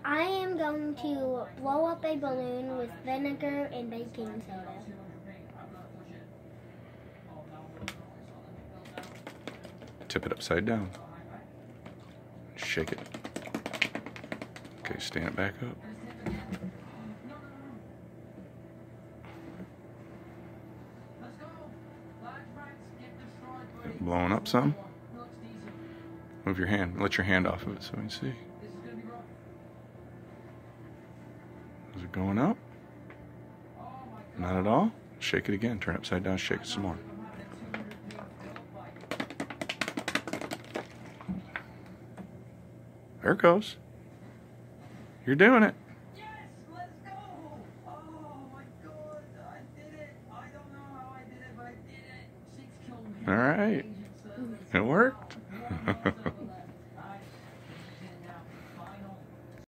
I am going to blow up a balloon with vinegar and baking soda. Tip it upside down. Shake it. Okay, stand it back up. Blowing up some. Move your hand. Let your hand off of it so we can see. Is it going up? Not at all. Shake it again. Turn it upside down. Shake it some more. There it goes. You're doing it. Yes, let's go. Oh my God, I did it. I don't know how I did it, but I did it. 6 kilometers. All right. It worked.